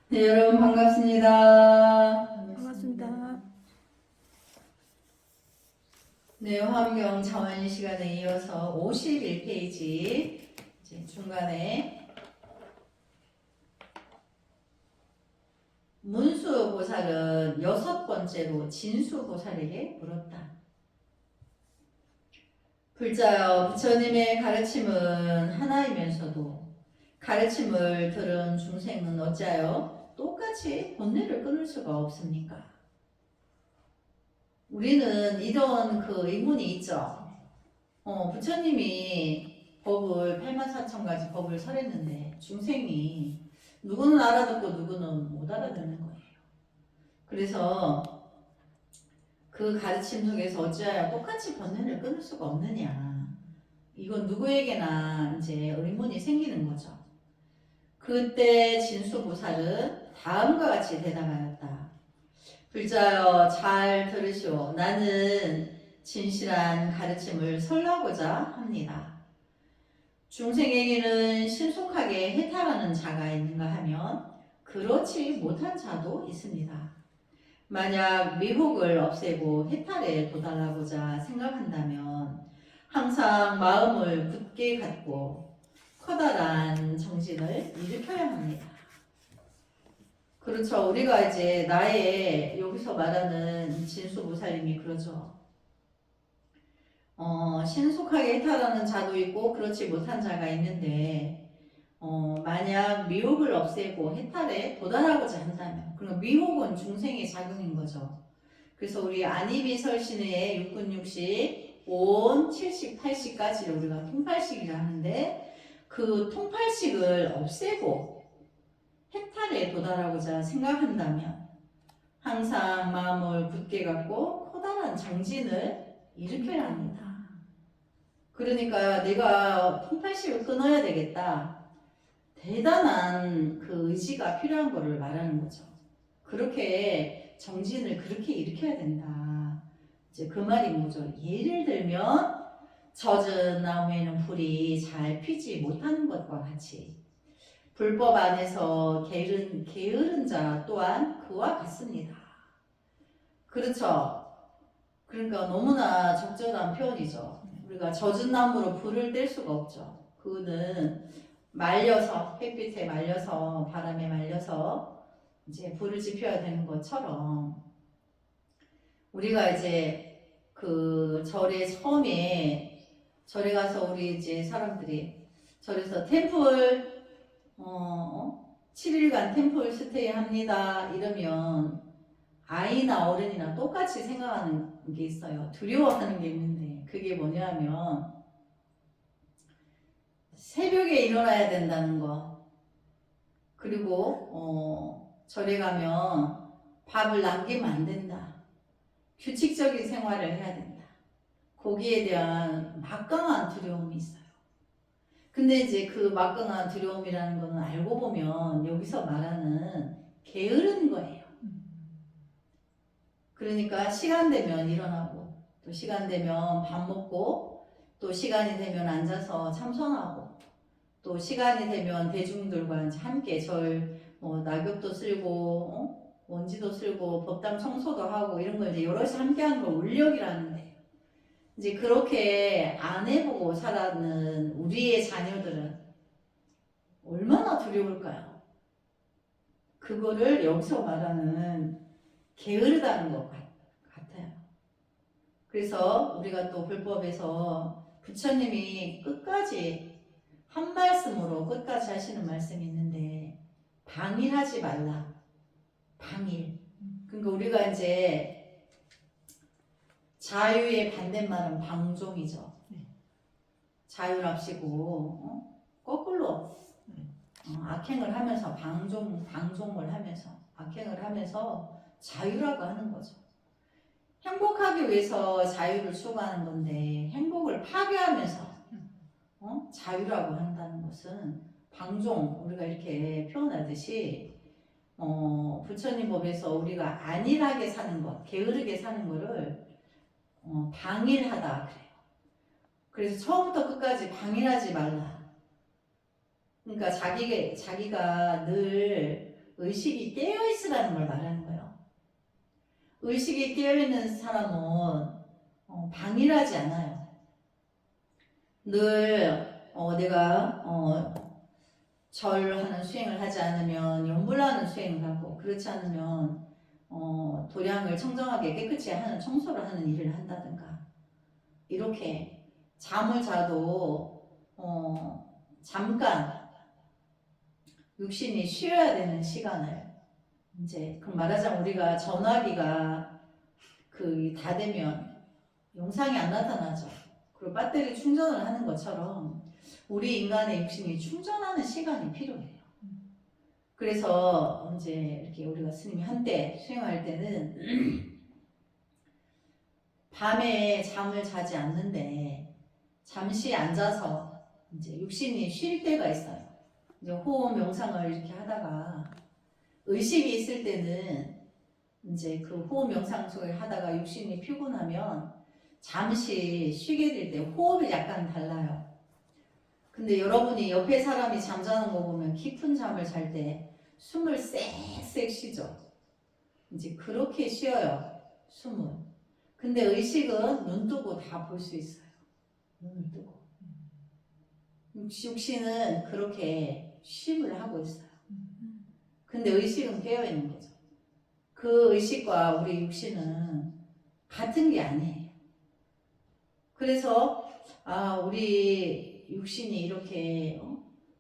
네, 여러분 반갑습니다. 반갑습니다. 네, 화엄경 자원 시간에 이어서 51페이지 이제 중간에 문수보살은 여섯 번째로 진수보살에게 물었다. 불자여, 부처님의 가르침은 하나이면서도 가르침을 들은 중생은 어찌하여 똑같이 본뇌를 끊을 수가 없습니까? 우리는 이런 그 의문이 있죠. 부처님이 법을 84,000가지 법을 설했는데 중생이 누구는 알아듣고 누구는 못 알아듣는 거예요. 그래서 그 가르침 속에서 어찌하여 똑같이 번뇌를 끊을 수가 없느냐. 이건 누구에게나 이제 의문이 생기는 거죠. 그때 진수보살은 다음과 같이 대답하였다. 불자여, 잘 들으시오. 나는 진실한 가르침을 설하고자 합니다. 중생에게는 신속하게 해탈하는 자가 있는가 하면 그렇지 못한 자도 있습니다. 만약 미혹을 없애고 해탈에 도달하고자 생각한다면 항상 마음을 굳게 갖고 커다란 정진을 일으켜야 합니다. 그렇죠. 우리가 이제 나의 여기서 말하는 진수보살님이 그러죠. 신속하게 해탈하는 자도 있고 그렇지 못한 자가 있는데 만약 미혹을 없애고 해탈에 도달하고자 한다면, 그럼 미혹은 중생의 작용인 거죠. 그래서 우리 안이비설신의 육군육식, 온, 70, 80까지를 우리가 통팔식이라 하는데 그 통팔식을 없애고 해탈에 도달하고자 생각한다면 항상 마음을 굳게 갖고 커다란 정진을 일으켜야 합니다. 그러니까 내가 통팔식을 끊어야 되겠다. 대단한 그 의지가 필요한 거를 말하는 거죠. 그렇게 정진을 그렇게 일으켜야 된다. 이제 그 말이 뭐죠? 예를 들면 젖은 나무에는 불이 잘 피지 못하는 것과 같이 불법 안에서 게으른 자 또한 그와 같습니다. 그렇죠? 그러니까 너무나 적절한 표현이죠. 우리가 젖은 나무로 불을 뗄 수가 없죠. 그거는 말려서, 햇빛에 말려서, 바람에 말려서 이제 불을 지펴야 되는 것처럼 우리가 이제 그 절에 처음에 절에 가서 우리 이제 사람들이 절에서 템플 7일간 템플 스테이 합니다. 이러면 아이나 어른이나 똑같이 생각하는 게 있어요. 두려워하는 게 있는데 그게 뭐냐면 새벽에 일어나야 된다는 거. 그리고 절에 가면 밥을 남기면 안 된다. 규칙적인 생활을 해야 된다. 거기에 대한 막강한 두려움이 있어요. 근데 이제 그 막강한 두려움이라는 거는 알고 보면 여기서 말하는 게으른 거예요. 그러니까 시간 되면 일어나고 또 시간 되면 밥 먹고 또 시간이 되면 앉아서 참선하고 또 시간이 되면 대중들과 함께 낙엽도 쓸고 먼지도 쓸고 법당 청소도 하고 이런 걸 이제 여럿이 함께 하는 걸 울력이라는데, 이제 그렇게 안 해보고 살아는 우리의 자녀들은 얼마나 두려울까요? 그거를 여기서 말하는 게으르다는 것 같아요. 그래서 우리가 또 불법에서 부처님이 끝까지 한 말씀으로 끝까지 하시는 말씀이 있는데 방일하지 말라. 방일. 그러니까 우리가 이제 자유의 반대말은 방종이죠. 자유랍시고 거꾸로 악행을 하면서 방종을 하면서 악행을 하면서 자유라고 하는 거죠. 행복하기 위해서 자유를 추구하는 건데 행복을 파괴하면서 자유라고 한다는 것은 방종, 우리가 이렇게 표현하듯이 부처님 법에서 우리가 안일하게 사는 것, 게으르게 사는 거를 방일하다 그래요. 그래서 처음부터 끝까지 방일하지 말라. 그러니까 자기가 늘 의식이 깨어있으라는 걸 말하는 거예요. 의식이 깨어있는 사람은 방일하지 않아요. 늘 내가 절하는 수행을 하지 않으면 염불하는 수행을 하고, 그렇지 않으면 도량을 청정하게 깨끗이 하는 청소를 하는 일을 한다든가, 이렇게 잠을 자도 잠깐 육신이 쉬어야 되는 시간을, 이제 그 말하자면 우리가 전화기가 다 되면 영상이 안 나타나죠. 그리고 배터리 충전을 하는 것처럼 우리 인간의 육신이 충전하는 시간이 필요해요. 그래서 이제 이렇게 우리가 스님이 한때 수행할 때는 밤에 잠을 자지 않는데 잠시 앉아서 이제 육신이 쉴 때가 있어요. 이제 호흡 명상을 이렇게 하다가 의식이 있을 때는 이제 그 호흡 명상 속을 하다가 육신이 피곤하면 잠시 쉬게 될 때 호흡이 약간 달라요. 근데 여러분이 옆에 사람이 잠자는 거 보면 깊은 잠을 잘 때 숨을 쌕쌕 쉬죠. 이제 그렇게 쉬어요, 숨을. 근데 의식은 눈 뜨고 다 볼 수 있어요. 눈을 뜨고. 육신은 그렇게 쉼을 하고 있어요. 근데 의식은 깨어있는 거죠. 그 의식과 우리 육신은 같은 게 아니에요. 그래서 우리 육신이 이렇게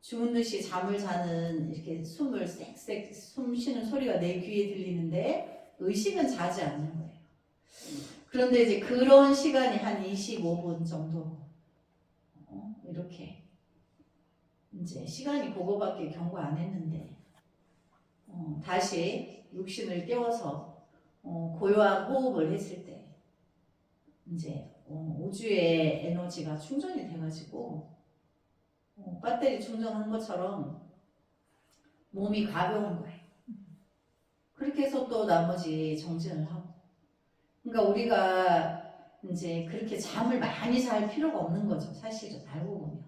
죽은 듯이 잠을 자는, 이렇게 숨을 쌕쌕 숨 쉬는 소리가 내 귀에 들리는데 의식은 자지 않는 거예요. 그런데 이제 그런 시간이 한 25분 정도 이렇게 이제 시간이 그거밖에 경고 안 했는데 다시 육신을 깨워서 고요한 호흡을 했을 때 이제 우주의 에너지가 충전이 돼가지고 배터리 충전한 것처럼 몸이 가벼운 거예요. 그렇게 해서 또 나머지 정진을 하고. 그러니까 우리가 이제 그렇게 잠을 많이 잘 필요가 없는 거죠. 사실은 알고 보면.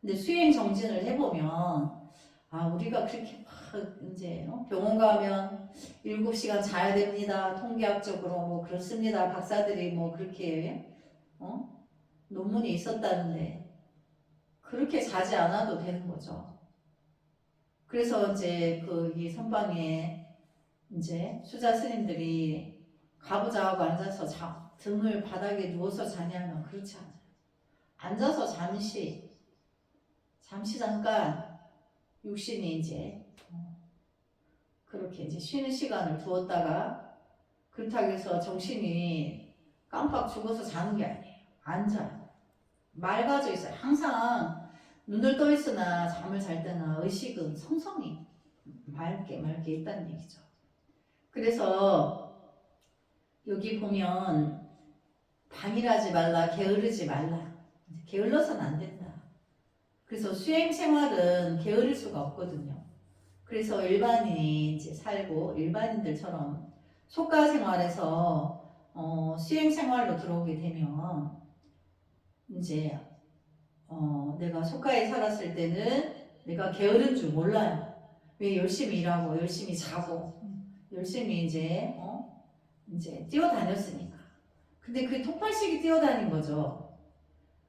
근데 수행 정진을 해보면 우리가 그렇게 막 이제 병원 가면 7시간 자야 됩니다. 통계학적으로 뭐 그렇습니다. 박사들이 뭐 그렇게 논문이 있었다는데 그렇게 자지 않아도 되는 거죠. 그래서 이제 이 선방에 이제 수자 스님들이 가부좌하고 앉아서 등을 바닥에 누워서 자냐면 그렇지 않아요. 앉아서 잠시 잠깐 육신이 이제 그렇게 이제 쉬는 시간을 두었다가, 그렇다고 해서 정신이 깜빡 죽어서 자는 게 아니에요. 앉아요. 맑아져 있어요. 항상 눈을 떠 있으나 잠을 잘 때나 의식은 성성이 맑게 있다는 얘기죠. 그래서 여기 보면 방일하지 말라, 게으르지 말라. 게을러서는 안 된다. 그래서 수행 생활은 게으를 수가 없거든요. 그래서 일반인이 이제 살고 일반인들처럼 속가 생활에서 수행 생활로 들어오게 되면 이제 내가 속가에 살았을 때는 내가 게으른 줄 몰라요. 왜? 열심히 일하고 열심히 자고 열심히 이제 뛰어다녔으니까. 근데 그 톡발식이 뛰어다닌 거죠.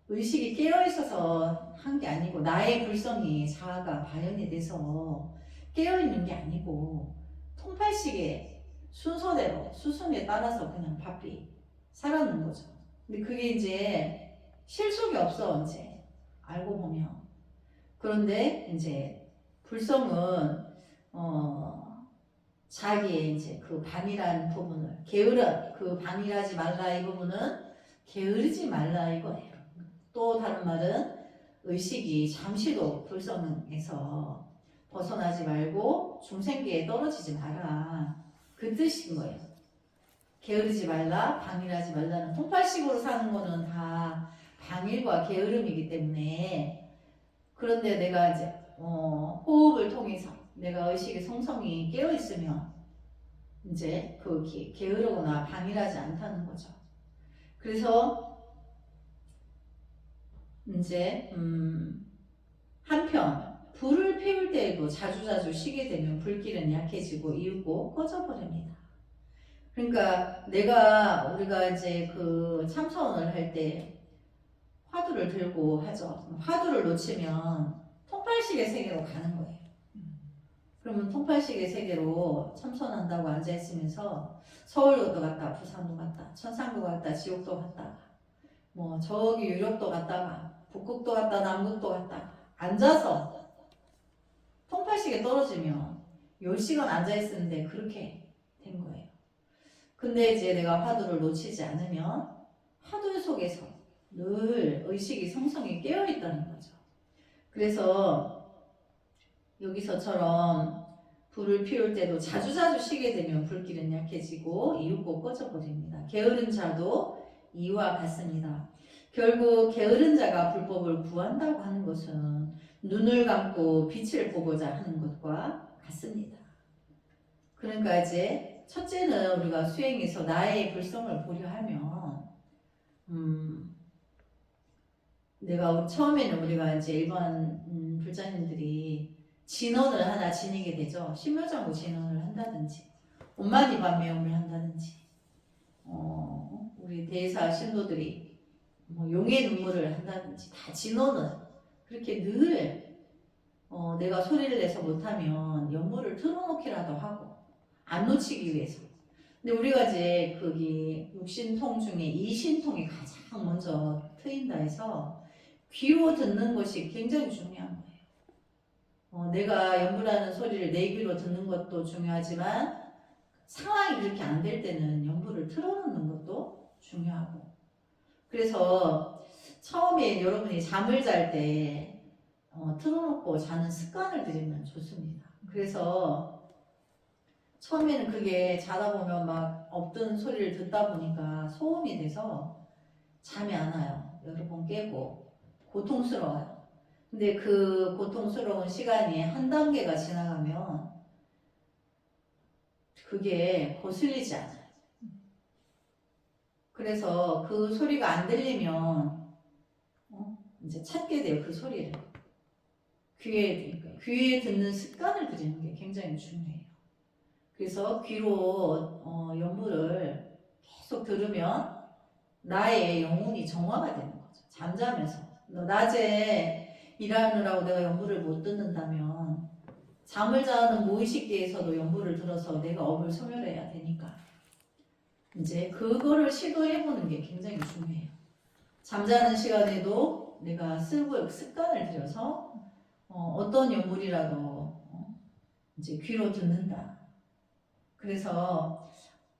의식이 깨어있어서 한 게 아니고, 나의 불성이 자아가 발현이 돼서 깨어있는 게 아니고 통팔식의 순서대로 수순에 따라서 그냥 바삐 살았는 거죠. 근데 그게 이제 실속이 없어, 이제 알고 보면. 그런데 이제 불성은 자기의 이제 그 반이라는 부분을, 게으른 그 반일하지 말라 이 부분은 게으르지 말라 이거예요. 또 다른 말은 의식이 잠시도 불성에서 벗어나지 말고 중생계에 떨어지지 마라, 그 뜻인 거예요. 게으르지 말라, 방일하지 말라는, 통팔식으로 사는 거는 다 방일과 게으름이기 때문에. 그런데 내가 이제 호흡을 통해서 내가 의식의 성성이 깨어 있으면 이제 그 게으르거나 방일하지 않다는 거죠. 그래서 이제 한편 불을 피울 때에도 자주자주 쉬게 되면 불길은 약해지고 이윽고 꺼져버립니다. 그러니까 우리가 이제 그 참선을 할 때 화두를 들고 하죠. 화두를 놓치면 통팔식의 세계로 가는 거예요. 그러면 통팔식의 세계로 참선한다고 앉아있으면서 서울도 갔다, 부산도 갔다, 천상도 갔다, 지옥도 갔다, 뭐 저기 유럽도 갔다가, 북극도 갔다, 남극도 갔다 앉아서 통팔식에 떨어지면 10시간 앉아있었는데 그렇게 된 거예요. 근데 이제 내가 화두를 놓치지 않으면 화두 속에서 늘 의식이 성성이 깨어있다는 거죠. 그래서 여기서처럼 불을 피울 때도 자주자주 쉬게 되면 불길은 약해지고 이윽고 꺼져버립니다. 게으른 자도 이와 같습니다. 결국 게으른 자가 불법을 구한다고 하는 것은 눈을 감고 빛을 보고자 하는 것과 같습니다. 그러니까 이제 첫째는 우리가 수행에서 나의 불성을 보려 하면 내가 처음에는 우리가 이제 일반 불자님들이 진언을 하나 지니게 되죠. 신묘장구 진언을 한다든지 온만이반매음을 한다든지 우리 대사 신도들이 뭐 용의 눈물을 한다든지 다 진언은 그렇게 늘 내가 소리를 내서 못하면 연물을 틀어놓기라도 하고 안 놓치기 위해서. 근데 우리가 이제 거기 육신통 중에 이신통이 가장 먼저 트인다 해서 귀로 듣는 것이 굉장히 중요한 거예요. 내가 연불하는 소리를 내 귀로 듣는 것도 중요하지만 상황이 그렇게 안 될 때는 연불을 틀어놓는 것도 중요하고. 그래서 처음에 여러분이 잠을 잘 때 틀어놓고 자는 습관을 들이면 좋습니다. 그래서 처음에는 그게 자다 보면 막 없던 소리를 듣다 보니까 소음이 돼서 잠이 안 와요. 여러 번 깨고 고통스러워요. 근데 그 고통스러운 시간이 한 단계가 지나가면 그게 거슬리지 않아요. 그래서 그 소리가 안 들리면 이제 찾게 돼요. 그 소리를. 귀에 듣는 습관을 들이는 게 굉장히 중요해요. 그래서 귀로 연불을 계속 들으면 나의 영혼이 정화가 되는 거죠. 잠자면서. 낮에 일하느라고 내가 연불을 못 듣는다면 잠을 자는 무의식계에서도 연불을 들어서 내가 업을 소멸해야 되니까 이제 그거를 시도해보는 게 굉장히 중요해요. 잠자는 시간에도 내가 습관을 들여서 어떤 연불이라도 이제 귀로 듣는다. 그래서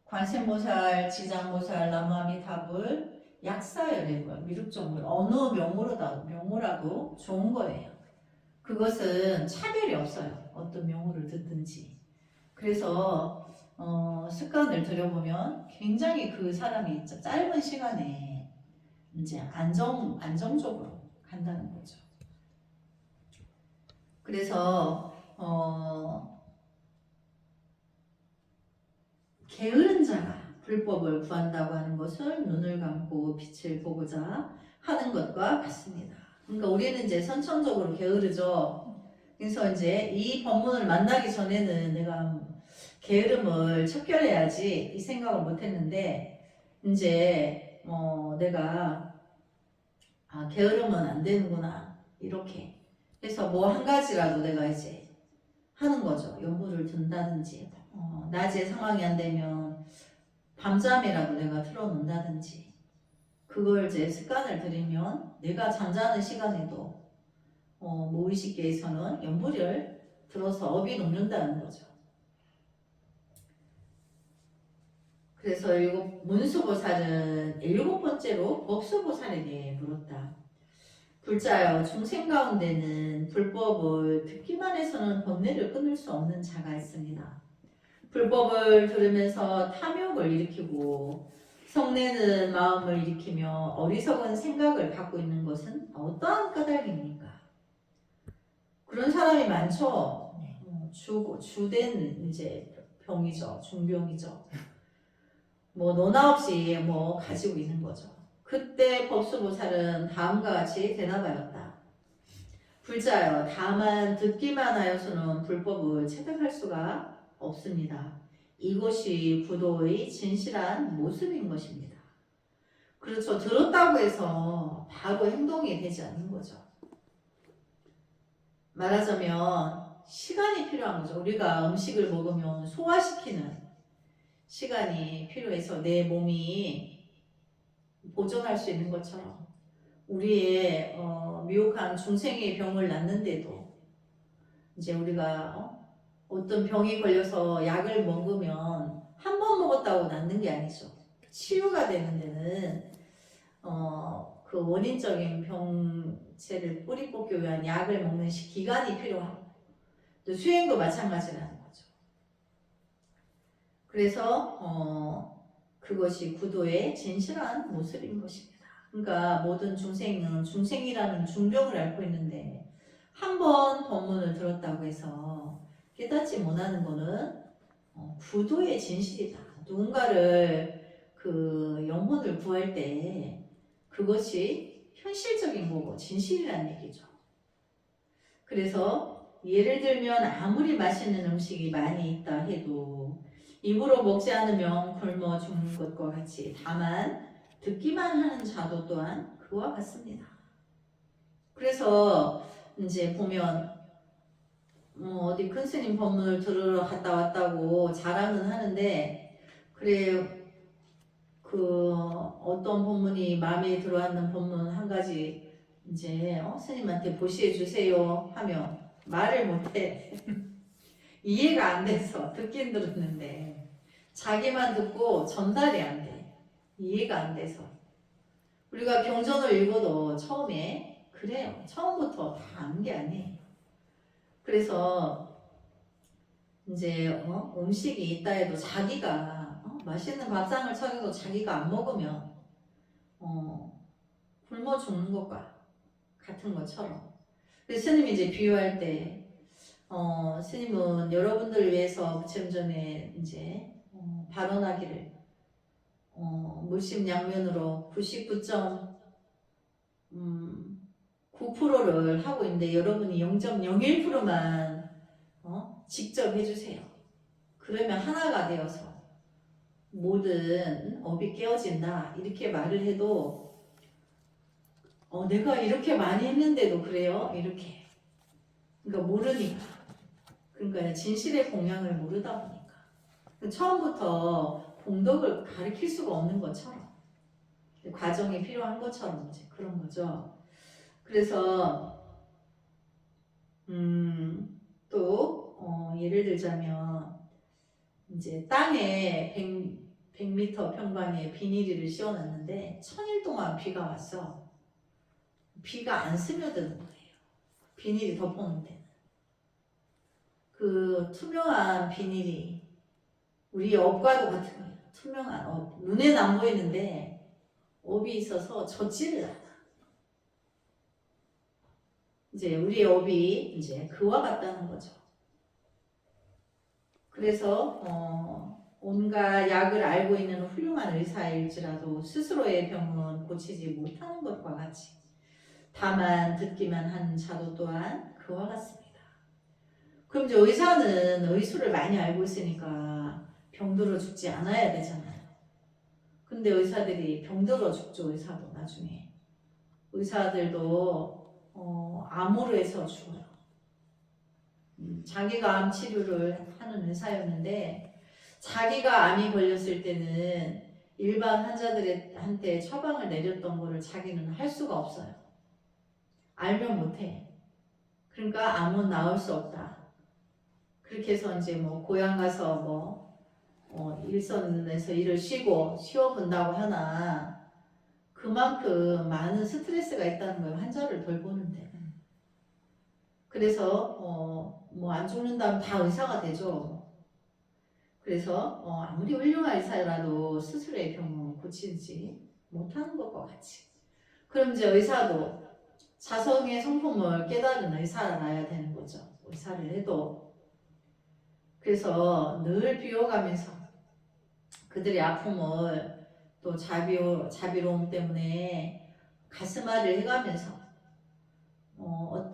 관세음보살, 지장보살, 남무아미타불, 약사열애물, 미륵정물 어느 명호라도 좋은 거예요. 그것은 차별이 없어요. 어떤 명호를 듣든지. 그래서 습관을 들여보면 굉장히 그 사람이 짧은 시간에 이제 안정적으로 간다는 거죠. 그래서 게으른 자가 불법을 구한다고 하는 것을 눈을 감고 빛을 보고자 하는 것과 같습니다. 그러니까 우리는 이제 선천적으로 게으르죠. 그래서 이제 이 법문을 만나기 전에는 내가 게으름을 척결해야지 이 생각을 못했는데 이제 내가 게으르면 안 되는구나 이렇게 해서 뭐 한 가지라도 내가 이제 하는 거죠. 연불을 든다든지 낮에 상황이 안 되면 밤잠이라도 내가 틀어놓는다든지 그걸 이제 습관을 들이면 내가 잠자는 시간에도 무의식계에서는 연불을 들어서 업이 녹는다는 거죠. 그래서 문수보살은 7번째로 법수보살에게 물었다. 불자여 중생 가운데는 불법을 듣기만 해서는 번뇌를 끊을 수 없는 자가 있습니다. 불법을 들으면서 탐욕을 일으키고 성내는 마음을 일으키며 어리석은 생각을 갖고 있는 것은 어떠한 까닭입니까? 그런 사람이 많죠. 주된 이제 병이죠. 중병이죠. 뭐 너나 없이 가지고 있는 거죠. 그때 법수보살은 다음과 같이 대답하였다. 불자여 다만 듣기만 하여서는 불법을 체득할 수가 없습니다. 이것이 구도의 진실한 모습인 것입니다. 그렇죠. 들었다고 해서 바로 행동이 되지 않는 거죠. 말하자면 시간이 필요한 거죠. 우리가 음식을 먹으면 소화시키는 시간이 필요해서 내 몸이 보존할 수 있는 것처럼 우리의 미혹한 중생의 병을 낫는데도 이제 우리가 어떤 병이 걸려서 약을 먹으면 한 번 먹었다고 낫는 게 아니죠. 치유가 되는 데는 그 원인적인 병체를 뿌리 뽑기 위한 약을 먹는 기간이 필요하고 또 수행도 마찬가지라는 거죠. 그래서 그것이 구도의 진실한 모습인 것입니다. 그러니까 모든 중생은 중생이라는 중병을 앓고 있는데 한 번 법문을 들었다고 해서 깨닫지 못하는 것은 구도의 진실이다. 누군가를 그 영혼을 구할 때 그것이 현실적인 거고 진실이라는 얘기죠. 그래서 예를 들면 아무리 맛있는 음식이 많이 있다 해도 입으로 먹지 않으면 굶어 죽는 것과 같이 다만 듣기만 하는 자도 또한 그와 같습니다. 그래서 이제 보면 어디 큰 스님 법문을 들으러 갔다 왔다고 자랑은 하는데 그래 그 어떤 법문이 마음에 들어왔는 법문 한 가지 이제 스님한테 보시해 주세요 하면 말을 못해. 이해가 안 돼서 듣긴 들었는데 자기만 듣고 전달이 안 돼. 이해가 안 돼서 우리가 경전을 읽어도 처음에 그래요. 처음부터 다 안 게 아니에요. 그래서 이제 음식이 있다 해도 자기가 맛있는 밥상을 차려도 자기가 안 먹으면 굶어 죽는 것과 같은 것처럼. 그래서 스님이 이제 비유할 때 스님은 여러분들을 위해서 부처전에 이제 발언하기를 물심양면으로 99.9%를 하고 있는데 여러분이 0.01%만 직접 해주세요. 그러면 하나가 되어서 모든 업이 깨어진다 이렇게 말을 해도 내가 이렇게 많이 했는데도 그래요? 이렇게 그러니까 모르니까 그러니까 진실의 공양을 모르다 보니까 처음부터 공덕을 가르칠 수가 없는 것처럼 과정이 필요한 것처럼 이제 그런 거죠. 그래서 또 예를 들자면 이제 땅에 100m 평방에 비닐을 씌워놨는데 1000일 동안 비가 왔어. 비가 안 스며드는 거예요. 비닐이 덮어놓는데 그 투명한 비닐이 우리 업과도 같은 거예요. 투명한 업, 눈에는 안 보이는데 업이 있어서 젖지를 않아. 이제 우리의 업이 이제 그와 같다는 거죠. 그래서 온갖 약을 알고 있는 훌륭한 의사일지라도 스스로의 병은 고치지 못하는 것과 같이 다만 듣기만 하는 자도 또한 그와 같습니다. 그럼 이제 의사는 의술을 많이 알고 있으니까 병들어 죽지 않아야 되잖아요. 근데 의사들이 병들어 죽죠. 의사도 나중에. 의사들도 암으로 해서 죽어요. 자기가 암 치료를 하는 의사였는데 자기가 암이 걸렸을 때는 일반 환자들한테 처방을 내렸던 거를 자기는 할 수가 없어요. 알면 못해. 그러니까 암은 나을 수 없다. 그렇게 해서 이제 뭐 고향 가서 일선에서 일을 쉬어본다고 하나 그만큼 많은 스트레스가 있다는 거예요. 환자를 돌보는데. 그래서 뭐 안 죽는다면 다 의사가 되죠. 그래서 아무리 훌륭한 의사라도 스스로의 병을 고치지 못하는 것과 같이. 그럼 이제 의사도 자성의 성품을 깨달은 의사라야 되는 거죠. 의사를 해도. 그래서 늘 비워가면서 그들의 아픔을 또 자비로움 때문에 가슴앓이를 해가면서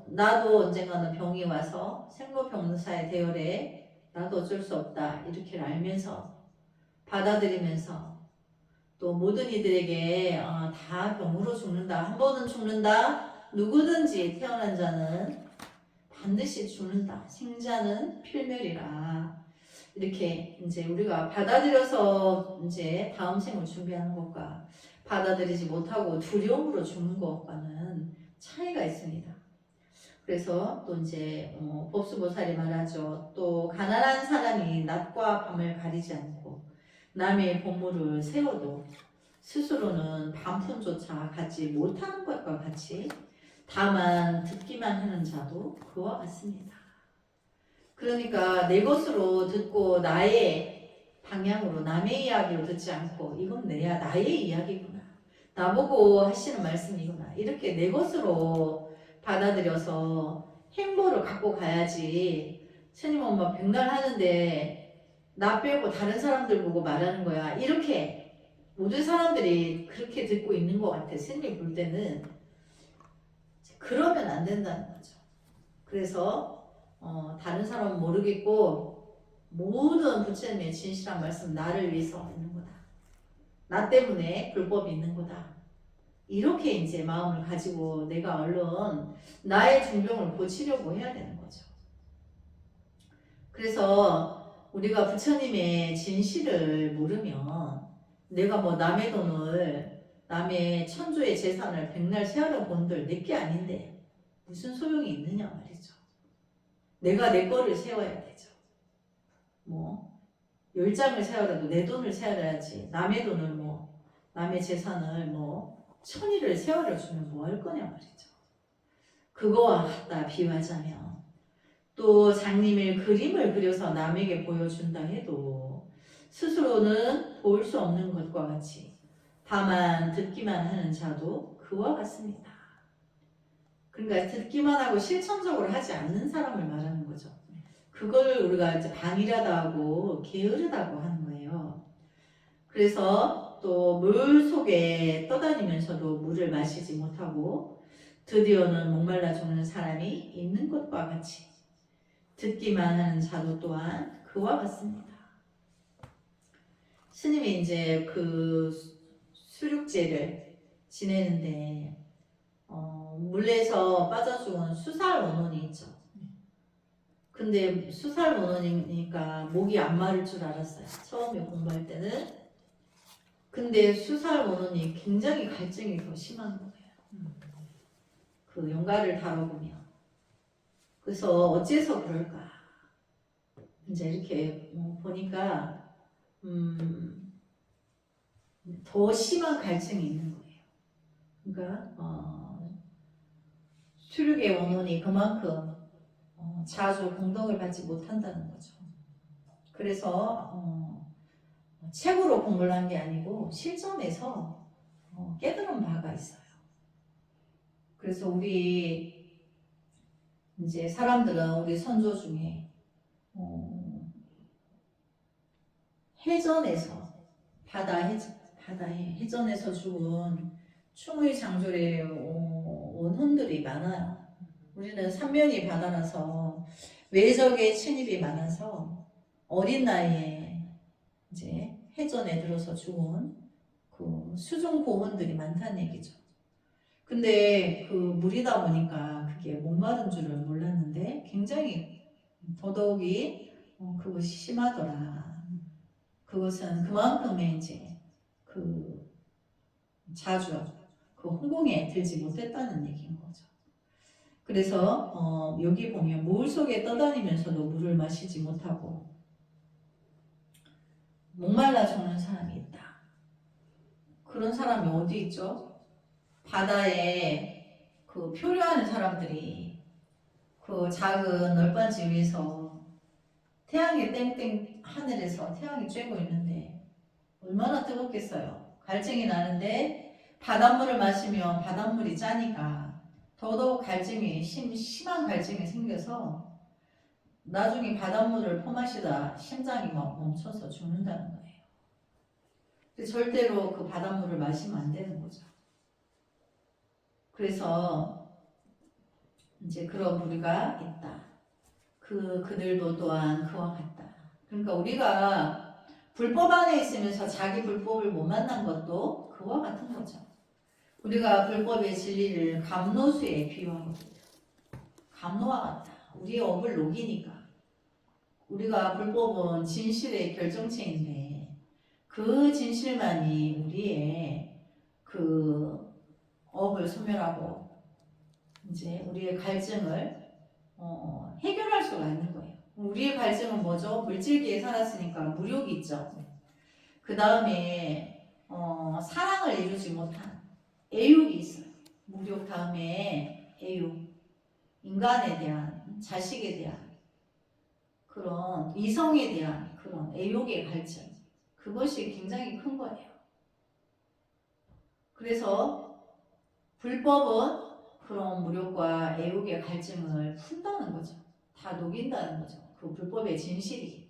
나도 언젠가는 병이 와서 생로병사의 대열에 나도 어쩔 수 없다 이렇게 알면서 받아들이면서 또 모든 이들에게 다 병으로 죽는다. 한 번은 죽는다. 누구든지 태어난 자는 반드시 죽는다. 생자는 필멸이라. 이렇게 이제 우리가 받아들여서 이제 다음 생을 준비하는 것과 받아들이지 못하고 두려움으로 죽는 것과는 차이가 있습니다. 그래서 또 이제 법수보살이 말하죠. 또 가난한 사람이 낮과 밤을 가리지 않고 남의 보물을 세워도 스스로는 반푼조차 갖지 못하는 것과 같이 다만 듣기만 하는 자도 그와 같습니다. 그러니까 내 것으로 듣고 나의 방향으로 남의 이야기로 듣지 않고 이건 나의 이야기구나. 나보고 하시는 말씀이구나. 이렇게 내 것으로 받아들여서 행보를 갖고 가야지. 스님 엄마 백날 하는데 나 빼고 다른 사람들 보고 말하는 거야. 이렇게 모든 사람들이 그렇게 듣고 있는 것 같아. 스님이 볼 때는 그러면 안 된다는 거죠. 그래서 다른 사람은 모르겠고 모든 부처님의 진실한 말씀 나를 위해서 있는 거다. 나 때문에 불법이 있는 거다. 이렇게 이제 마음을 가지고 내가 얼른 나의 중병을 고치려고 해야 되는 거죠. 그래서 우리가 부처님의 진실을 모르면 내가 뭐 남의 돈을 남의 천조의 재산을 백날 세하려 본들 내게 아닌데 무슨 소용이 있느냐 말이죠. 내가 내 거를 세워야 되죠. 뭐 10장을 세워라도 내 돈을 세워야지 남의 돈을 남의 재산을 1000일을 세워려 주면 뭐 할 거냐 말이죠. 그거와 같다 비유하자면 또 장님의 그림을 그려서 남에게 보여준다 해도 스스로는 볼 수 없는 것과 같이 다만 듣기만 하는 자도 그와 같습니다. 그러니까 듣기만 하고 실천적으로 하지 않는 사람을 말하는 거죠. 그걸 우리가 이제 방일하다고 게으르다고 하는 거예요. 그래서 또 물 속에 떠다니면서도 물을 마시지 못하고 드디어는 목말라 죽는 사람이 있는 것과 같이 듣기만 하는 자도 또한 그와 같습니다. 스님이 이제 그 수륙제를 지내는데 물에서 빠져 죽은 수살원원이 있죠. 근데 수살원원이니까 목이 안 마를 줄 알았어요. 처음에 공부할 때는. 근데 수살원원이 굉장히 갈증이 더 심한 거예요. 그 용가를 다뤄보면. 그래서 어째서 그럴까? 이제 이렇게 보니까 더 심한 갈증이 있는 거예요. 그러니까 수륙의 원원이 그만큼 자주 공덕을 받지 못한다는 거죠. 그래서 책으로 공부를 한 게 아니고 실전에서 깨달은 바가 있어요. 그래서 우리 이제 사람들은 우리 선조 중에 해전에서 바다에 해전에서 죽은 충의 장졸의 원혼들이 많아요. 우리는 삼면이 바다라서 외적의 침입이 많아서 어린 나이에 이제 해전에 들어서 죽은 그 수중 고혼들이 많다는 얘기죠. 근데 그 물이다 보니까 그게 목마른 줄을 몰랐는데 굉장히 더더욱이 그것이 심하더라. 그것은 그만큼의 이제 그 자주 그 허공에 들지 못했다는 얘기인 거죠. 그래서 여기 보면 물 속에 떠다니면서도 물을 마시지 못하고 목말라 죽는 사람이 있다. 그런 사람이 어디 있죠? 바다에 그 표류하는 사람들이 그 작은 널빤지 위에서 태양이 땡땡 하늘에서 태양이 쬐고 있는데 얼마나 뜨겁겠어요. 갈증이 나는데 바닷물을 마시면 바닷물이 짜니까 더더욱 갈증이 심한 갈증이 생겨서 나중에 바닷물을 퍼마시다 심장이 막 멈춰서 죽는다는 거예요. 절대로 그 바닷물을 마시면 안 되는 거죠. 그래서 이제 그런 무리가 있다. 그들도 또한 그와 같다. 그러니까 우리가 불법 안에 있으면서 자기 불법을 못 만난 것도 그와 같은 거죠. 우리가 불법의 진리를 감노수에 비유하거든요. 감노와 같다. 우리의 업을 녹이니까. 우리가 불법은 진실의 결정체인데 그 진실만이 우리의 그 업을 소멸하고 이제 우리의 갈증을 해결할 수가 있는 거예요. 우리의 갈증은 뭐죠? 물질계에 살았으니까 무력이 있죠. 그 다음에 사랑을 이루지 못한 애욕이 있어요. 무력 다음에 애욕. 인간에 대한, 자식에 대한 그런 이성에 대한 그런 애욕의 갈증. 그것이 굉장히 큰 거예요. 그래서 불법은 그런 무력과 애욕의 갈증을 푼다는 거죠. 다 녹인다는 거죠. 그 불법의 진실이.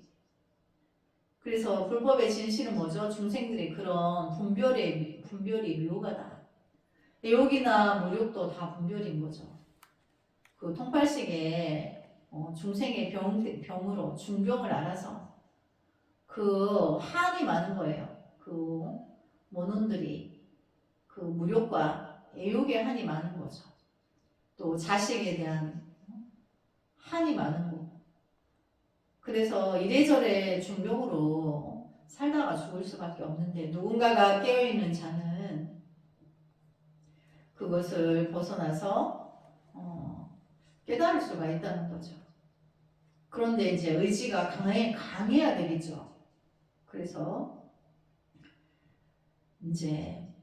그래서 불법의 진실은 뭐죠? 중생들의 그런 분별이 묘하다. 애욕이나 무력도 다 분별인 거죠. 그 통팔식의 중생의 병으로 중병을 알아서 그 한이 많은 거예요. 그 모논들이 그 무력과 애욕의 한이 많은 거죠. 또 자식에 대한 한이 많은 거. 그래서 이래저래 중병으로 살다가 죽을 수밖에 없는데 누군가가 깨어있는 자는 그것을 벗어나서 깨달을 수가 있다는 거죠. 그런데 이제 의지가 강해야 되겠죠. 그래서 이제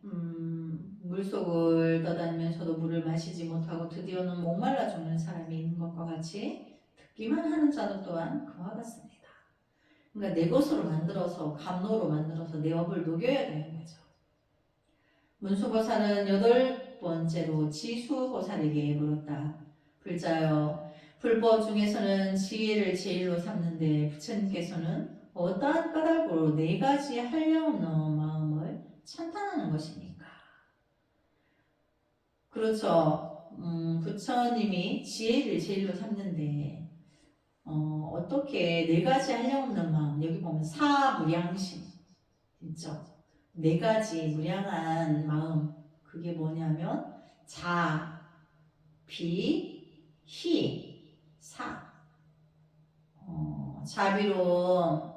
물속을 떠다니면서도 물을 마시지 못하고 드디어는 목말라 죽는 사람이 있는 것과 같이 듣기만 하는 자도 또한 그와 같습니다. 그러니까 내 것으로 만들어서 감노로 만들어서 내 업을 녹여야 되는 거죠. 문수보살은 8번째로 지수보살에게 물었다. 불자여, 불법 중에서는 지혜를 제일로 삼는데 부처님께서는 어떠한 까닭으로 4가지 한량없는 마음을 찬탄하는 것입니까? 그렇죠. 부처님이 지혜를 제일로 삼는데 어떻게 4가지 한량없는 마음, 여기 보면 사무량심 있죠. 4가지 무량한 마음, 그게 뭐냐면 자, 비, 희, 사. 자비로움,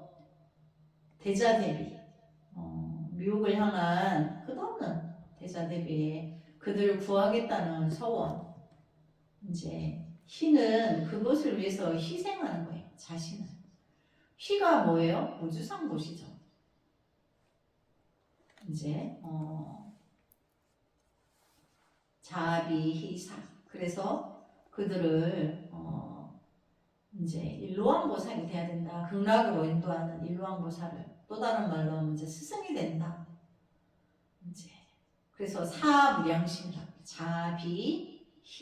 대자대비, 미혹을 향한 끝없는 대자대비에 그들을 구하겠다는 서원. 이제 희는 그것을 위해서 희생하는 거예요. 자신을. 희가 뭐예요? 우주상보시죠. 이제 자비희사. 그래서 그들을 이제 일로왕보살이 돼야 된다. 극락으로 인도하는 일로왕보살을 또 다른 말로 하면 이제 스승이 된다. 이제 그래서 사무량심이라 자비희사.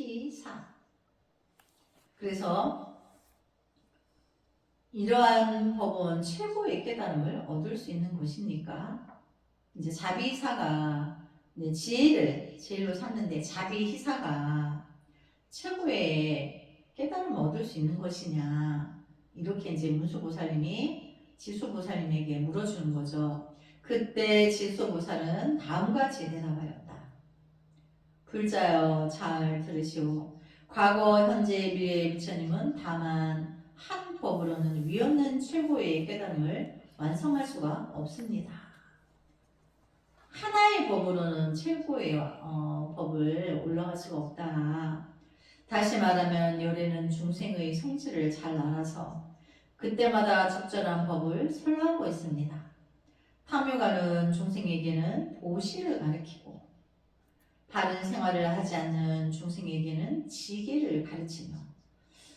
그래서 이러한 법은 최고의 깨달음을 얻을 수 있는 것이니까 이제 자비희사가 이제 지혜를 제일로 삼는데 자비희사가 최고의 깨달음을 얻을 수 있는 것이냐, 이렇게 이제 문수보살님이 지수보살님에게 물어주는 거죠. 그때 지수보살은 다음과 같이 대답하였다. 불자여, 잘 들으시오. 과거, 현재, 미래의 부처님은 다만 한 법으로는 위없는 최고의 깨달음을 완성할 수가 없습니다. 하나의 법으로는 최고의 법을 올라갈 수가 없다. 다시 말하면 열애는 중생의 성질을 잘 알아서 그때마다 적절한 법을 설하고 있습니다. 탐욕하는 중생에게는 보시를 가르치고 바른 생활을 하지 않는 중생에게는 지계를 가르치며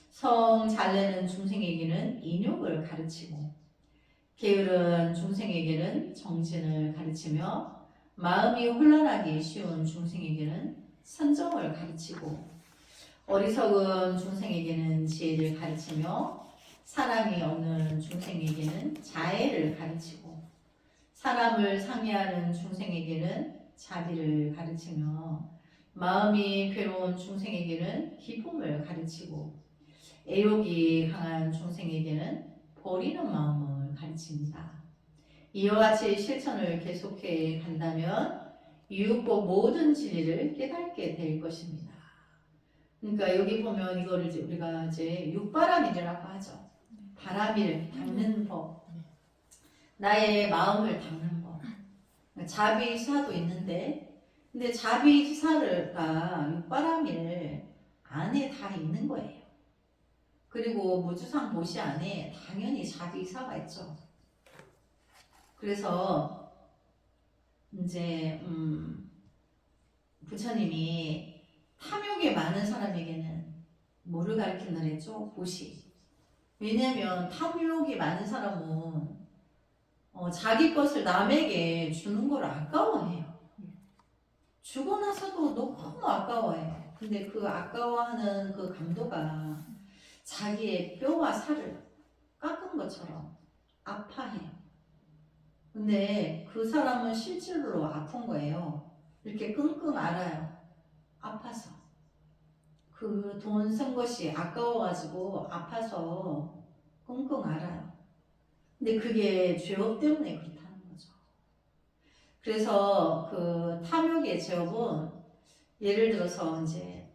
성 잘내는 중생에게는 인욕을 가르치고 게으른 중생에게는 정진을 가르치며 마음이 혼란하기 쉬운 중생에게는 선정을 가르치고 어리석은 중생에게는 지혜를 가르치며 사랑이 없는 중생에게는 자애를 가르치고 사람을 상해하는 중생에게는 자비를 가르치며 마음이 괴로운 중생에게는 기쁨을 가르치고 애욕이 강한 중생에게는 버리는 마음을 가르칩니다. 이와 같이 실천을 계속해 간다면 이웃법 모든 진리를 깨닫게 될 것입니다. 그러니까 여기 보면 이거를 우리가 이제 육바람이라고 하죠. 바람을 닦는 법, 나의 마음을 닦는 법. 자비사도 있는데, 근데 자비사가 육바람일 안에 다 있는 거예요. 그리고 무주상 모시 안에 당연히 자비사가 있죠. 그래서 이제 부처님이 탐욕이 많은 사람에게는 뭐를 가르친다 그랬죠? 보시. 왜냐면 탐욕이 많은 사람은 자기 것을 남에게 주는 걸 아까워해요. 주고 나서도 너무 아까워해요. 근데 그 아까워하는 그 감도가 자기의 뼈와 살을 깎은 것처럼 아파해요. 근데 그 사람은 실질로 아픈 거예요. 이렇게 끙끙 앓아요. 아파서. 그 돈 쓴 것이 아까워가지고 아파서 끙끙 앓아요. 근데 그게 죄업 때문에 그렇다는 거죠. 그래서 그 탐욕의 죄업은 예를 들어서 이제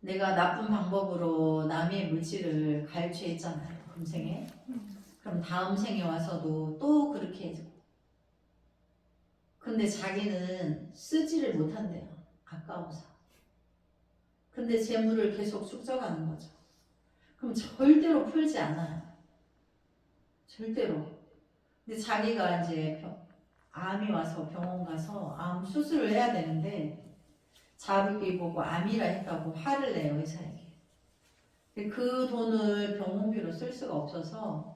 내가 나쁜 방법으로 남의 물질을 갈취했잖아요. 금생에. 그럼 다음 생에 와서도 또 그렇게 해줘. 근데 자기는 쓰지를 못한대요. 아까워서. 근데 재물을 계속 축적하는 거죠. 그럼 절대로 풀지 않아요. 절대로. 근데 자기가 이제 암이 와서 병원 가서 암 수술을 해야 되는데 자극비 보고 암이라 했다고 화를 내요, 의사에게. 그 돈을 병원비로 쓸 수가 없어서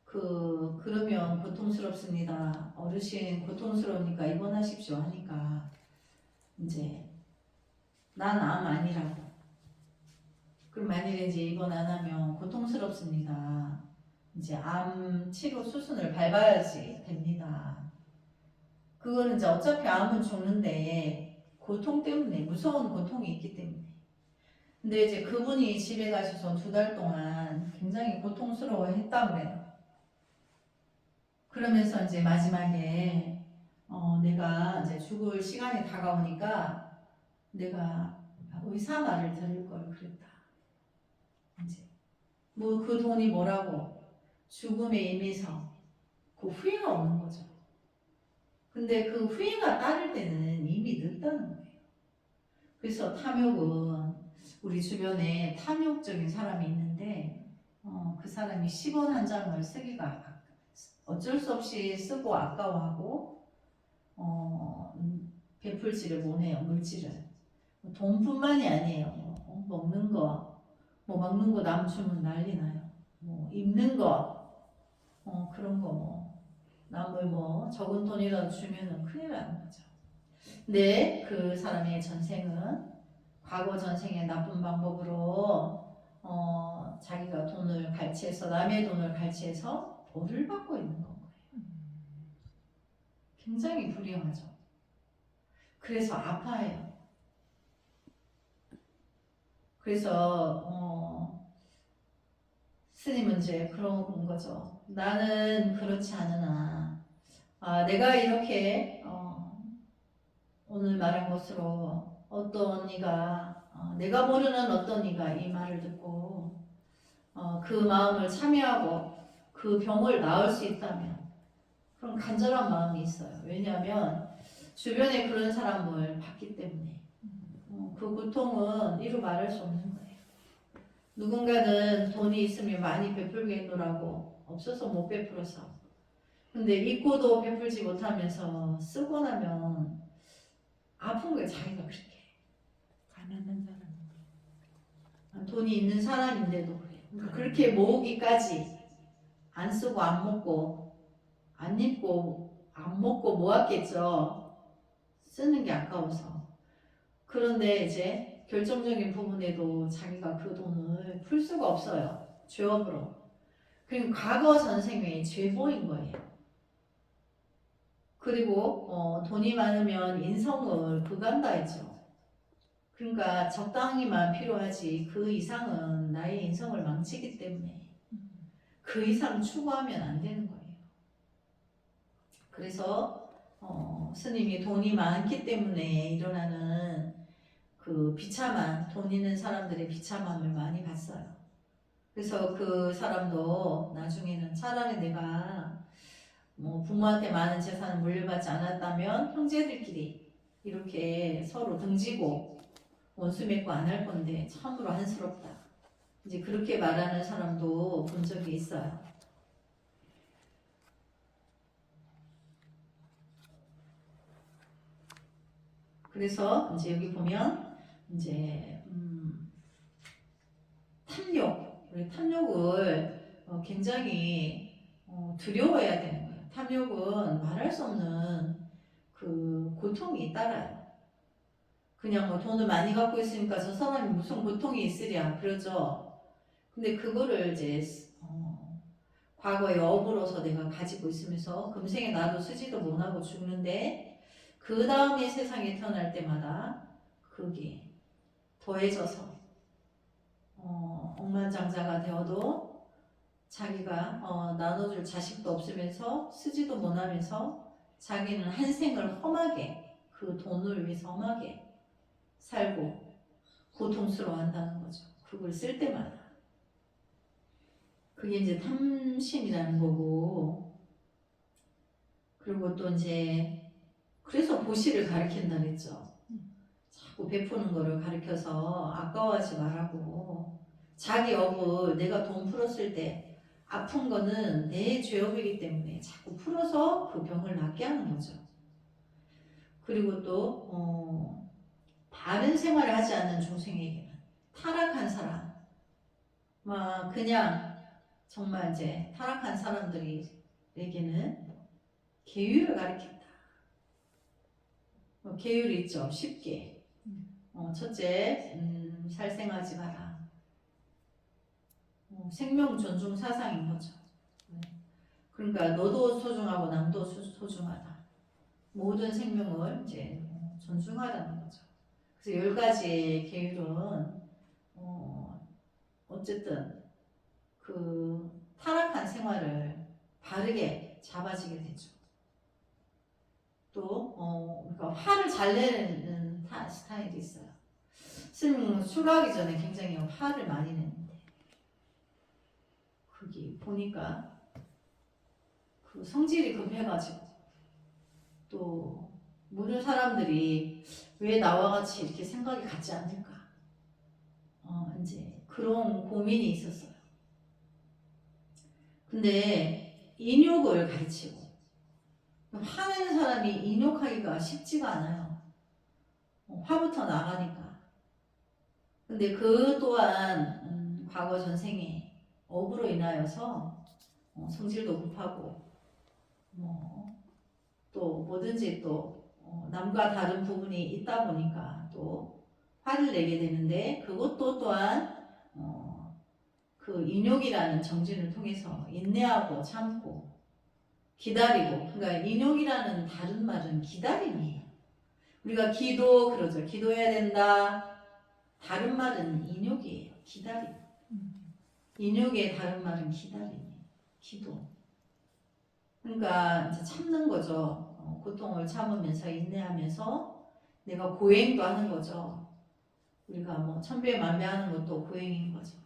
그러면 고통스럽습니다. 어르신 고통스러우니까 입원하십시오 하니까 이제 난 암 아니라고. 그럼 만일에 이제 입원 안 하면 고통스럽습니다. 이제 암 치료 수순을 밟아야지 됩니다. 그거는 이제 어차피 암은 죽는데 고통 때문에 무서운 고통이 있기 때문에. 근데 이제 그분이 집에 가셔서 2달 동안 굉장히 고통스러워 했다고 그래요. 그러면서 이제 마지막에 내가 이제 죽을 시간이 다가오니까 내가 의사 말을 들을 걸 그랬다. 이제 뭐 그 돈이 뭐라고 죽음의 임에서 그 후회가 오는 거죠. 근데 그 후회가 따를 때는 이미 늦다는 거예요. 그래서 탐욕은 우리 주변에 탐욕적인 사람이 있는데 그 사람이 10원 한 장을 쓰기가 어쩔 수 없이 쓰고 아까워하고 베풀지를 못해요. 물질을. 돈뿐만이 아니에요. 먹는 거 남 주면 난리 나요. 뭐 입는 거 그런 거 남을 적은 돈이라도 주면은 큰일 나는 거죠. 근데 그 사람의 전생은 과거 전생의 나쁜 방법으로 자기가 돈을 갈취해서 남의 돈을 갈취해서 벌을 받고 있는 거예요. 굉장히 불행하죠. 그래서 아파해요. 그래서 스님은 이제 그런 거죠. 나는 그렇지 않으나 내가 이렇게 오늘 말한 것으로 어떤 이가 내가 모르는 어떤 이가 이 말을 듣고 그 마음을 참여하고 그 병을 나을 수 있다면 그런 간절한 마음이 있어요. 왜냐하면 주변에 그런 사람을 봤기 때문에 그 고통은 이루 말할 수 없는 거예요. 누군가는 돈이 있으면 많이 베풀겠노라고 없어서 못 베풀어서 근데 있고도 베풀지 못하면서 쓰고 나면 아픈 거예요. 자기가 그렇게 가난한 사람 돈이 있는 사람인데도 그래요. 그렇게 모으기까지 안 쓰고 안 먹고 안 입고 안 먹고 모았겠죠. 쓰는 게 아까워서. 그런데 이제 결정적인 부분에도 자기가 그 돈을 풀 수가 없어요. 죄업으로. 그리고 과거 전생의 죄보인 거예요. 그리고 돈이 많으면 인성을 그간다 했죠. 그러니까 적당히만 필요하지 그 이상은 나의 인성을 망치기 때문에 그 이상 추구하면 안 되는 거예요. 그래서 스님이 돈이 많기 때문에 일어나는 그 비참한, 돈 있는 사람들의 비참함을 많이 봤어요. 그래서 그 사람도 나중에는 차라리 내가 뭐 부모한테 많은 재산을 물려받지 않았다면 형제들끼리 이렇게 서로 등지고 원수 맺고 안 할 건데 참으로 한스럽다. 이제 그렇게 말하는 사람도 본 적이 있어요. 그래서 이제 여기 보면 이제 탐욕, 우리 탐욕을 굉장히 두려워해야 되는 거예요. 탐욕은 말할 수 없는 그 고통이 따라요. 그냥 뭐 돈을 많이 갖고 있으니까 저 사람이 무슨 고통이 있으랴 그러죠. 근데 그거를 이제 과거의 업으로서 내가 가지고 있으면서 금생에 나도 쓰지도 못하고 죽는데 그 다음에 세상에 태어날 때마다 그게 더해져서 억만장자가 되어도 자기가 나눠줄 자식도 없으면서 쓰지도 못하면서 자기는 한 생을 험하게 그 돈을 위해서 험하게 살고 고통스러워한다는 거죠. 그걸 쓸 때마다. 그게 이제 탐심이라는 거고, 그리고 또 이제 그래서 보시를 가르친다 그랬죠. 자꾸 베푸는 거를 가르쳐서 아까워하지 말라고. 자기 업을 내가 돈 풀었을 때 아픈 거는 내 죄업이기 때문에 자꾸 풀어서 그 병을 낫게 하는 거죠. 그리고 또 바른 생활을 하지 않는 중생에게는 타락한 사람, 막 그냥 정말 이제 타락한 사람들에게는 계율을 가르친다. 계율이 있죠. 쉽게. 첫째, 살생하지 마라. 생명 존중 사상인 거죠. 그러니까 너도 소중하고 남도 소중하다. 모든 생명을 이제 존중하라는 거죠. 그래서 10가지의 계율은 어쨌든 그 타락한 생활을 바르게 잡아지게 되죠. 또 그러니까 화를 잘 내는 스타일이 있어요. 스님은 술 가기 전에 굉장히 화를 많이 내는데 그게 보니까 그 성질이 급해가지고 또 모든 사람들이 왜 나와 같이 이렇게 생각이 같지 않을까 이제 그런 고민이 있었어요. 근데 인욕을 가르치고 화내는 사람이 인욕하기가 쉽지가 않아요. 화부터 나가니까. 근데 그 또한 과거 전생에 업으로 인하여서 성질도 급하고 또 뭐든지 또 남과 다른 부분이 있다 보니까 또 화를 내게 되는데 그것도 또한 그 인욕이라는 정진을 통해서 인내하고 참고 기다리고, 그러니까 인욕이라는 다른 말은 기다림이에요. 우리가 기도 그러죠. 기도해야 된다. 다른 말은 인욕이에요. 기다림. 인욕의 다른 말은 기다림이에요. 기도. 그러니까 이제 참는 거죠. 고통을 참으면서 인내하면서 내가 고행도 하는 거죠. 우리가 뭐 천배만배하는 것도 고행인 거죠.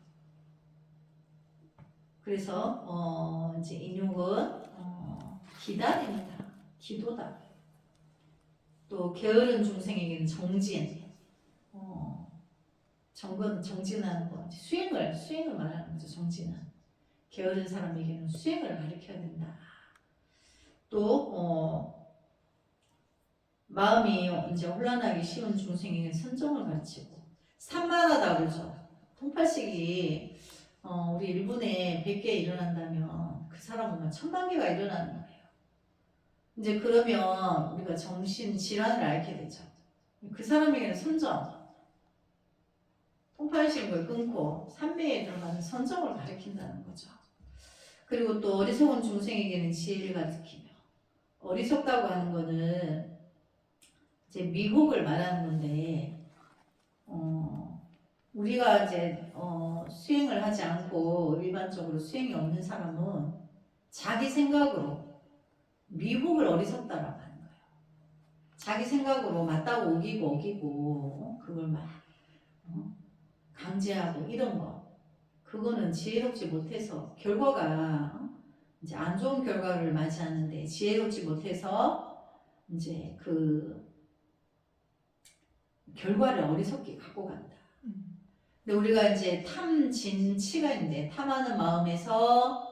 그래서 이제 인욕은 기다림이다, 기도다. 또 게으른 중생에게는 정진, 정진하는 거, 수행을 말하는 거죠. 정진은 게으른 사람에게는 수행을 가르쳐야 된다. 또 마음이 이제 혼란하기 쉬운 중생에게 선정을 가르치고 산만하다 그러죠. 통팔식이 우리 일본에 100개 일어난다면 그 사람은 1000만 개가 일어나는 거예요. 이제 그러면 우리가 정신 질환을 앓게 되죠. 그 사람에게는 선정, 통팔식을 끊고 삼매에 들어가는 선정을 가르친다는 거죠. 그리고 또 어리석은 중생에게는 지혜를 가르치며, 어리석다고 하는 거는 이제 미혹을 말하는 건데, 우리가 이제 수행을 하지 않고 일반적으로 수행이 없는 사람은 자기 생각으로 미혹을 어리석다라고 하는 거예요. 자기 생각으로 맞다고 어기고 그걸 막 강제하고 이런 거, 그거는 지혜롭지 못해서 결과가 이제 안 좋은 결과를 맞이하는데 지혜롭지 못해서 이제 그 결과를 어리석게 갖고 간다. 근데 우리가 이제 탐진치가 있는데 탐하는 마음에서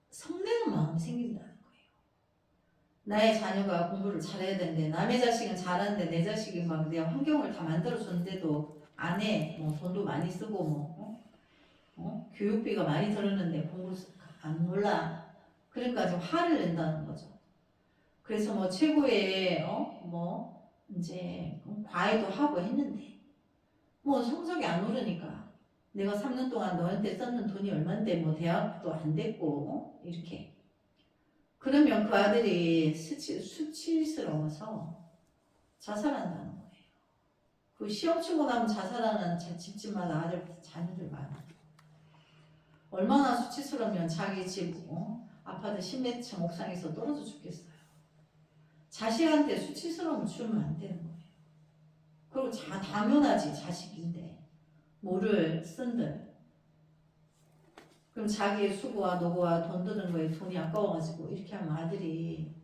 성내는 마음이 생긴다는 거예요. 나의 자녀가 공부를 잘해야 되는데 남의 자식은 잘하는데 내 자식이 막 내가 환경을 다 만들어줬는데도 안 해. 뭐 돈도 많이 쓰고 교육비가 많이 들었는데 공부 안 몰라. 그러니까 좀 화를 낸다는 거죠. 그래서 뭐 최고의 뭐 이제 과외도 하고 했는데 뭐 성적이 안 오르니까 내가 3년 동안 너한테 썼는 돈이 얼만데 뭐 대학도 안 됐고 이렇게 그러면 그 아들이 수치스러워서 자살한다는 거예요. 그 시험 치고 나면 자살하는 집집마다 자녀들 많아요. 얼마나 수치스러우면 자기 집 아파트 10몇 층 옥상에서 떨어져 죽겠어요. 자식한테 수치스러움을 주면 안 되는 거예요. 그리고 당연하지 자식인데 뭐를 쓴들. 그럼 자기의 수고와 노고와 돈 드는 거에 돈이 아까워가지고 이렇게 하면 아들이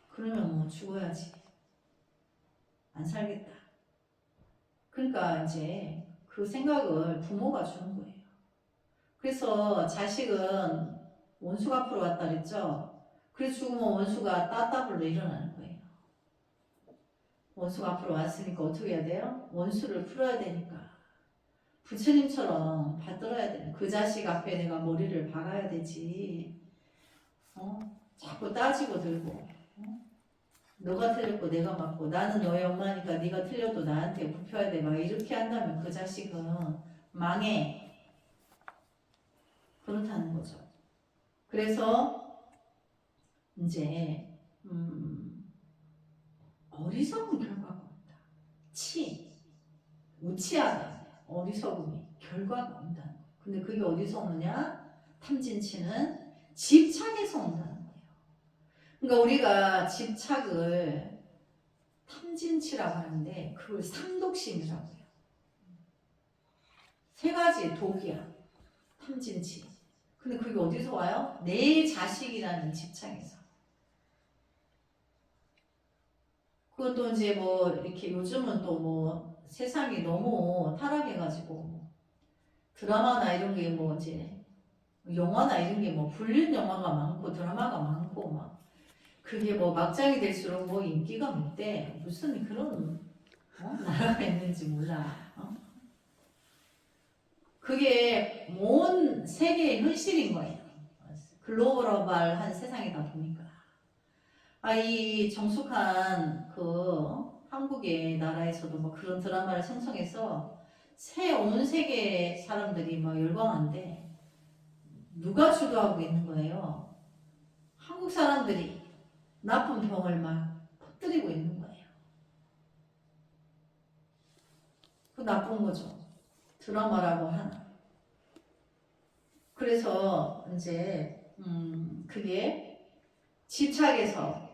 그러면 뭐 죽어야지. 안 살겠다. 그러니까 이제 그 생각을 부모가 주는 거예요. 그래서 자식은 원수가 앞으로 왔다 그랬죠. 그래서 죽으면 원수가 따따블로 일어나는 거예요. 원수가 앞으로 왔으니까 어떻게 해야 돼요? 원수를 풀어야 되니까 부처님처럼 받들어야 돼요. 그 자식 앞에 내가 머리를 박아야 되지. 자꾸 따지고 들고 너가 틀렸고 내가 맞고 나는 너의 엄마니까 네가 틀려도 나한테 굽혀야 돼. 막 이렇게 한다면 그 자식은 망해. 그렇다는 거죠. 그래서 이제 어리석은 결과가 온다. 우치하다. 어리석음이 결과가 온다는 거예요. 근데 그게 어디서 오느냐? 탐진치는 집착에서 온다는 거예요. 그러니까 우리가 집착을 탐진치라고 하는데 그걸 삼독심이라고 해요. 세 가지의 독이야. 탐진치. 근데 그게 어디서 와요? 내 자식이라는 집착에서. 그것도 이제 뭐 이렇게 요즘은 또 뭐 세상이 너무 타락해가지고 드라마나 이런 게 뭐 이제 영화나 이런 게 뭐 불륜 영화가 많고 드라마가 많고 막 그게 뭐 막장이 될수록 뭐 인기가 못돼. 무슨 그런 나라가 있는지 몰라. 그게 온 세계의 현실인 거예요. 글로벌한 세상이다 보니까. 이 정숙한 그 한국의 나라에서도 뭐 그런 드라마를 생성해서 온 세계 사람들이 막 열광한데 누가 주도하고 있는 거예요? 한국 사람들이 나쁜 병을 막 퍼뜨리고 있는 거예요. 그 나쁜 거죠. 드라마라고 하나. 그래서 이제 그게 집착해서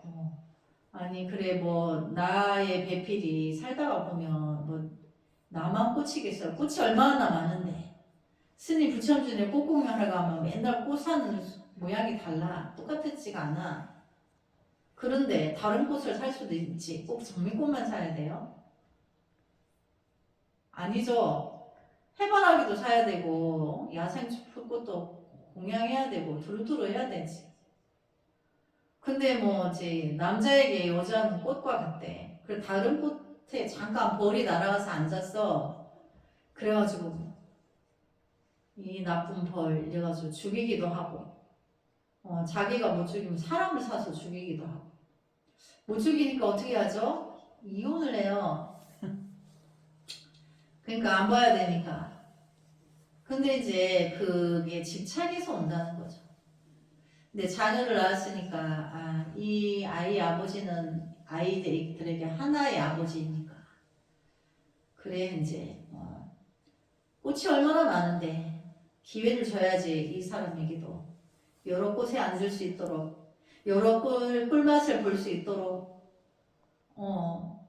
아니 그래 뭐 나의 배필이 살다가 보면 뭐 나만 꽂히겠어요. 꽃이 얼마나 많은데 스님 부처님의 꽃공연을 가면 맨날 꽃 사는 모양이 달라. 똑같지가 않아. 그런데 다른 꽃을 살 수도 있지. 꼭 장미꽃만 사야 돼요? 아니죠. 해바라기도 사야 되고 야생꽃도 공양해야 되고 두루두루 해야 되지. 근데 뭐 이제 남자에게 여자는 꽃과 같대. 그래 다른 꽃에 잠깐 벌이 날아가서 앉았어. 그래가지고 이 나쁜 벌 이래가지고 죽이기도 하고 자기가 못 죽이면 사람을 사서 죽이기도 하고 못 죽이니까 어떻게 하죠? 이혼을 해요. 그러니까 안 봐야 되니까. 근데 이제 그게 집착에서 온다는 거죠. 근데 자녀를 낳았으니까 이 아이의 아버지는 아이들에게 하나의 아버지니까 그래 이제 꽃이 얼마나 많은데 기회를 줘야지 이 사람에게도 여러 꽃에 앉을 수 있도록 여러 꿀맛을 볼 수 있도록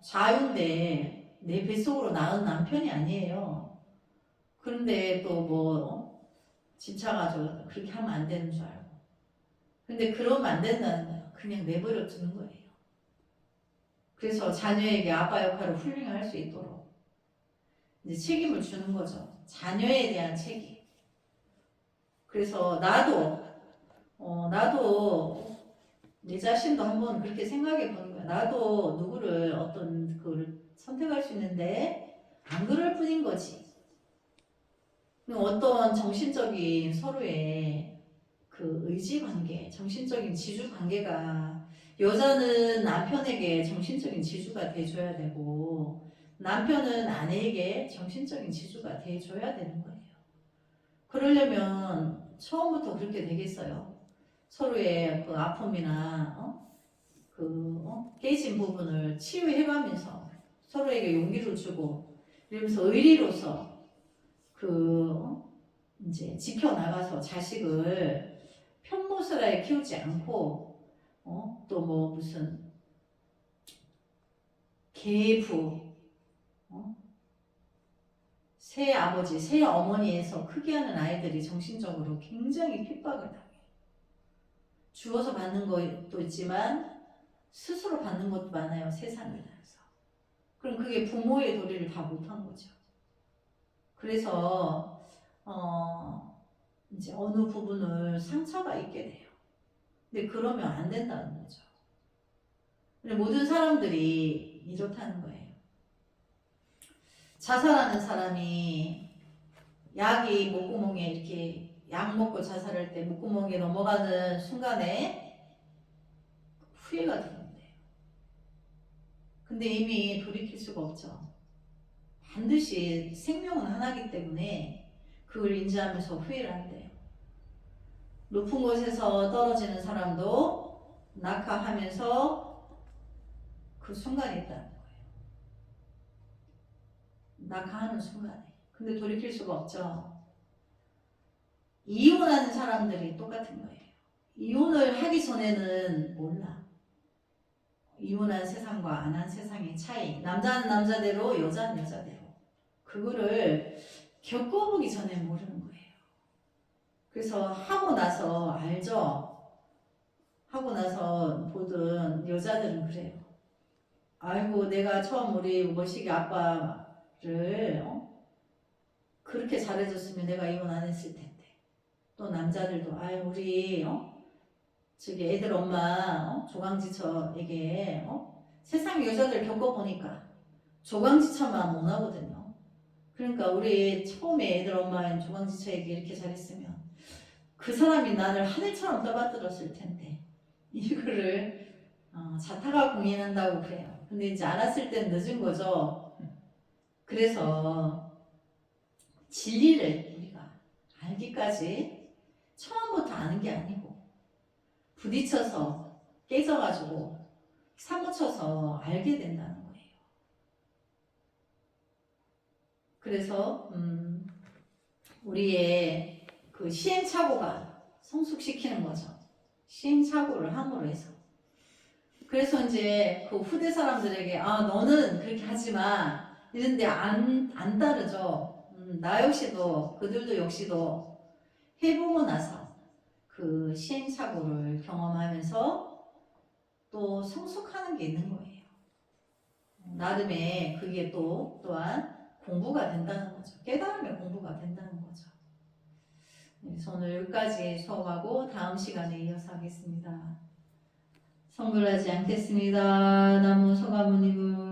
자유인데 내 뱃속으로 낳은 남편이 아니에요. 그런데 또 뭐 집착가지고 그렇게 하면 안 되는 줄 알고 근데 그러면 안 된다는 거예요. 그냥 내버려 두는 거예요. 그래서 자녀에게 아빠 역할을 훌륭히 할 수 있도록 이제 책임을 주는 거죠. 자녀에 대한 책임. 그래서 나도 내 자신도 한번 그렇게 생각해 보는 거야. 나도 누구를 어떤 그걸 선택할 수 있는데 안 그럴 뿐인 거지. 어떤 정신적인 서로의 그 의지 관계, 정신적인 지주 관계가 여자는 남편에게 정신적인 지주가 돼줘야 되고 남편은 아내에게 정신적인 지주가 돼줘야 되는 거예요. 그러려면 처음부터 그렇게 되겠어요. 서로의 그 아픔이나 깨진 부분을 치유해가면서 서로에게 용기를 주고 이러면서 의리로서 이제 지켜나가서 자식을 편모스라에 키우지 않고 또 뭐 무슨 계부 새 아버지, 새 어머니에서 크게 하는 아이들이 정신적으로 굉장히 핍박을 당해요. 주어서 받는 것도 있지만 스스로 받는 것도 많아요. 세상을 위해서. 그럼 그게 부모의 도리를 다 못한 거죠. 그래서 이제 어느 부분을 상처가 있게 돼요. 근데 그러면 안 된다는 거죠. 근데 모든 사람들이 이렇다는 거예요. 자살하는 사람이 약이 목구멍에 이렇게 약 먹고 자살할 때 목구멍에 넘어가는 순간에 후회가 드는데요. 근데 이미 돌이킬 수가 없죠. 반드시 생명은 하나이기 때문에 그걸 인지하면서 후회를 한대요. 높은 곳에서 떨어지는 사람도 낙하하면서 그 순간이 있다는 거예요. 낙하하는 순간에. 근데 돌이킬 수가 없죠. 이혼하는 사람들이 똑같은 거예요. 이혼을 하기 전에는 몰라. 이혼한 세상과 안 한 세상의 차이. 남자는 남자대로, 여자는 여자대로. 그거를 겪어보기 전에 모르는 거예요. 그래서 하고 나서 알죠? 하고 나서 보던 여자들은 그래요. 아이고 내가 처음 우리 모시기 아빠를 그렇게 잘해줬으면 내가 이혼 안 했을 텐데. 또 남자들도 아유 우리 저기 애들 엄마 조강지처에게 세상 여자들 겪어보니까 조강지처만 못 하거든요. 그러니까 우리 처음에 애들 엄마인 조강지처에게 이렇게 잘했으면 그 사람이 나를 하늘처럼 떠받들었을 텐데 이거를 자타가 공인한다고 그래요. 근데 이제 알았을 땐 늦은 거죠. 그래서 진리를 우리가 알기까지 처음부터 아는 게 아니고 부딪혀서 깨져가지고 사무쳐서 알게 된다는 거예요. 그래서 우리의 그 시행착오가 성숙시키는 거죠. 시행착오를 함으로 해서. 그래서 이제 그 후대 사람들에게 너는 그렇게 하지 마 이런데 안 따르죠. 나 역시도 그들도 역시도 해보고 나서 그 시행착오를 경험하면서 또 성숙하는 게 있는 거예요. 나름의 그게 또한 공부가 된다는 거죠. 깨달음의 공부가 된다는 거죠. 그래서 오늘 여기까지 수업하고 다음 시간에 이어서 하겠습니다. 성불하지 않겠습니다. 나무 소가모니무